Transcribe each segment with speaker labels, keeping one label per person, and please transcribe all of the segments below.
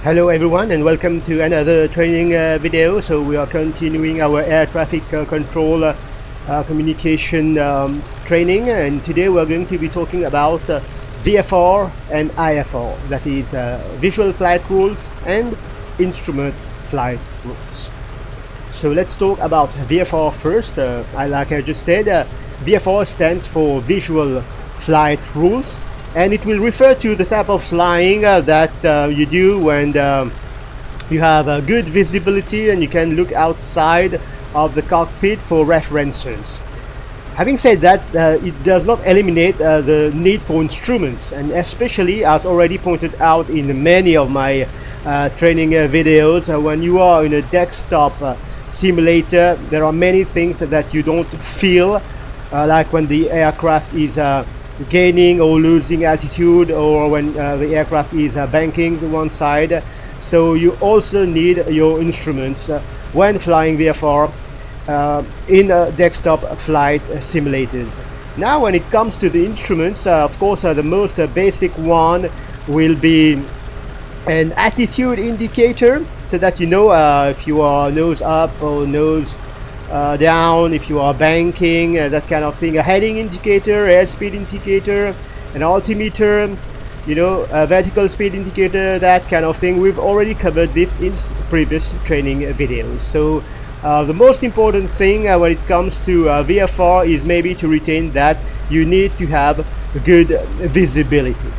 Speaker 1: Hello everyone and welcome to another training video. So we are continuing our air traffic control communication training, and today we're going to be talking about VFR and IFR, that is visual flight rules and instrument flight rules. So let's talk about VFR first. Like I just said, VFR stands for visual flight rules, and it will refer to the type of flying that you do when you have good visibility and you can look outside of the cockpit for references. Having said that, it does not eliminate the need for instruments, and especially, as already pointed out in many of my training videos, when you are in a desktop simulator, there are many things that you don't feel, like when the aircraft is gaining or losing altitude, or when the aircraft is banking to one side. So you also need your instruments when flying VFR in desktop flight simulators. Now when it comes to the instruments, of course the most basic one will be an attitude indicator, so that you know if you are nose up or nose down, if you are banking, that kind of thing. A heading indicator, airspeed indicator, an altimeter, you know, a vertical speed indicator, that kind of thing. We've already covered this in previous training videos. So the most important thing when it comes to VFR is maybe to retain that you need to have good visibility.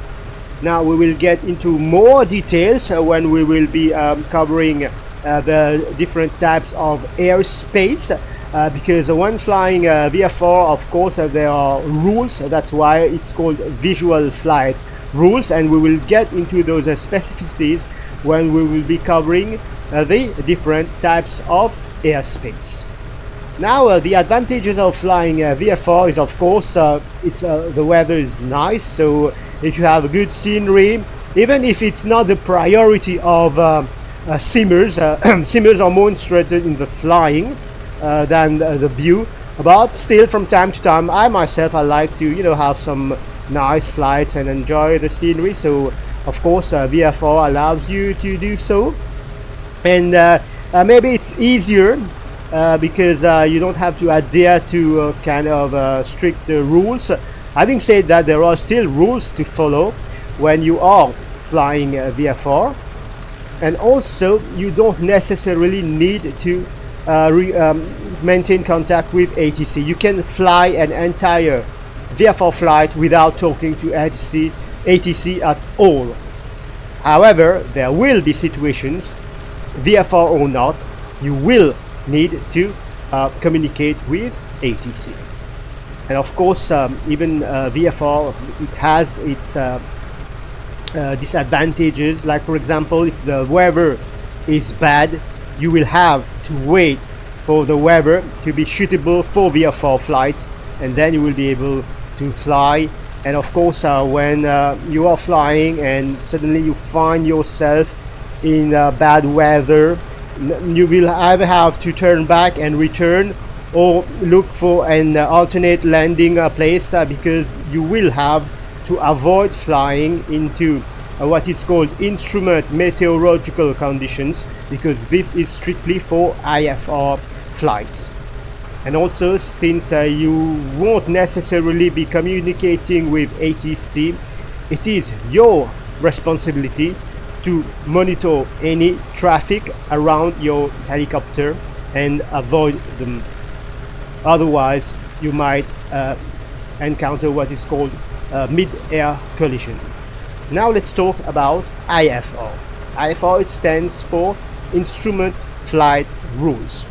Speaker 1: Now we will get into more details when we will be covering the different types of airspace, because when flying VFR, of course there are rules. That's why it's called visual flight rules, and we will get into those specificities when we will be covering the different types of airspace. Now the advantages of flying VFR is, of course, the weather is nice. So if you have a good scenery, even if it's not the priority of simmers, simmers are more interested in the flying than the view, but still from time to time I myself like to have some nice flights and enjoy the scenery. So of course VFR allows you to do so, and maybe it's easier because you don't have to adhere to kind of strict rules. Having said that, there are still rules to follow when you are flying VFR. And also you don't necessarily need to maintain contact with ATC. You can fly an entire VFR flight without talking to ATC at all. However, there will be situations, VFR or not, you will need to communicate with ATC. And of course even VFR, it has its disadvantages. Like for example, if the weather is bad, you will have to wait for the weather to be suitable for VFR flights, and then you will be able to fly. And of course when you are flying and suddenly you find yourself in bad weather, you will either have to turn back and return, or look for an alternate landing place, because you will have to avoid flying into what is called instrument meteorological conditions, because this is strictly for IFR flights. And also, since you won't necessarily be communicating with ATC, it is your responsibility to monitor any traffic around your helicopter and avoid them. Otherwise you might encounter what is called mid-air collision. Now let's talk about IFR. IFR, it stands for Instrument Flight Rules.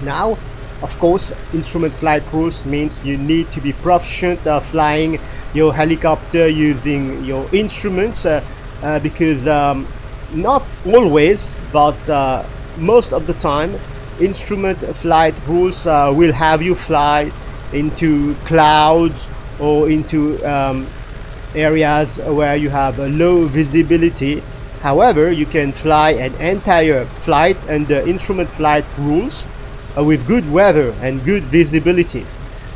Speaker 1: Now, of course, instrument flight rules means you need to be proficient flying your helicopter using your instruments, because not always, but most of the time, instrument flight rules will have you fly into clouds or into areas where you have a low visibility. However, you can fly an entire flight under instrument flight rules with good weather and good visibility.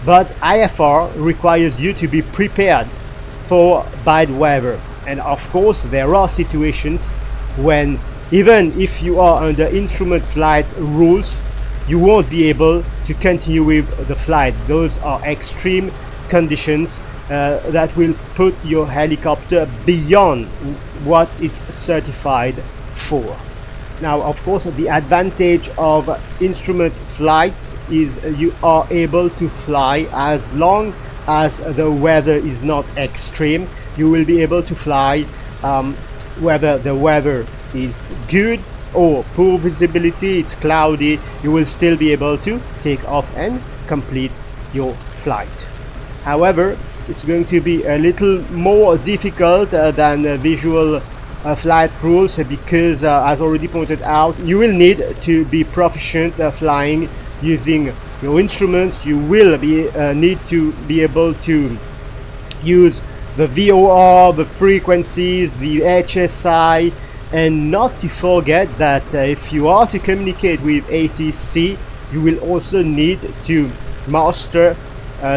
Speaker 1: But IFR requires you to be prepared for bad weather. And of course, there are situations when even if you are under instrument flight rules, you won't be able to continue with the flight. Those are extreme conditions that will put your helicopter beyond what it's certified for. Now, of course, the advantage of instrument flights is you are able to fly as long as the weather is not extreme. You will be able to fly whether the weather is good or poor visibility, it's cloudy, you will still be able to take off and complete your flight. However, it's going to be a little more difficult than visual flight rules because, as already pointed out, you will need to be proficient flying using your instruments. You will need to be able to use the VOR, the frequencies, the HSI, and not to forget that if you are to communicate with ATC, you will also need to master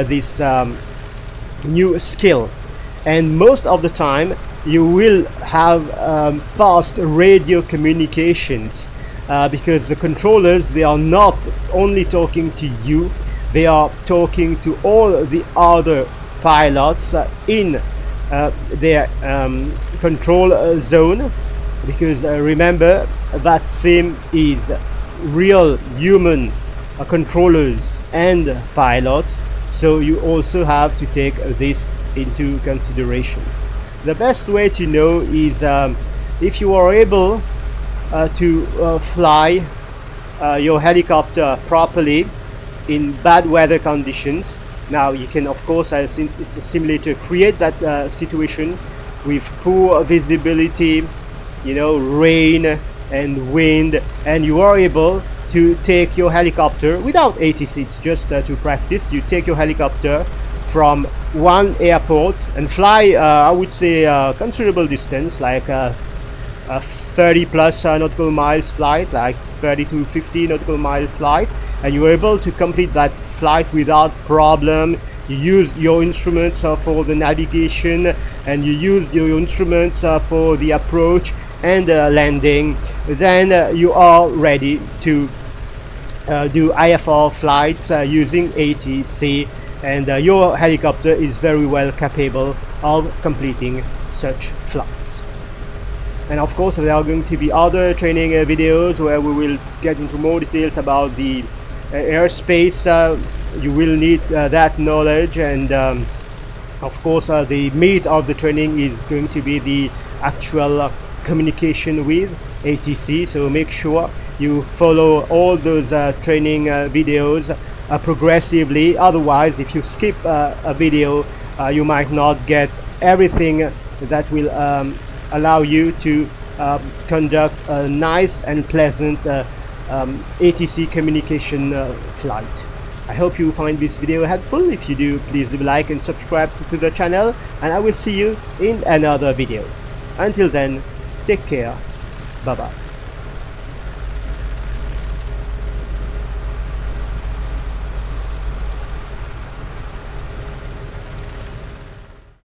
Speaker 1: this new skill. And most of the time you will have fast radio communications because the controllers, they are not only talking to you, they are talking to all the other pilots in their control zone, because remember that sim is real human controllers and pilots, so you also have to take this into consideration. The best way to know is if you are able to fly your helicopter properly in bad weather conditions. Now you can, of course, since it's a simulator, create that situation with poor visibility, you know, rain and wind, and you are able to take your helicopter without ATC. It's just to practice. You take your helicopter from one airport and fly, I would say, a considerable distance, like 30 plus nautical miles flight, like 30 to 50 nautical mile flight, and you are able to complete that flight without problem. You used your instruments for the navigation, and you used your instruments for the approach and landing. Then you are ready to do IFR flights using ATC, and your helicopter is very well capable of completing such flights. And of course, there are going to be other training videos where we will get into more details about the airspace. You will need that knowledge, and of course the meat of the training is going to be the actual communication with ATC. So make sure you follow all those training videos progressively. Otherwise, if you skip a video, you might not get everything that will allow you to conduct a nice and pleasant ATC communication flight. I hope you find this video helpful. If you do, please do like and subscribe to the channel, and I will see you in another video. Until then, take care. Bye bye.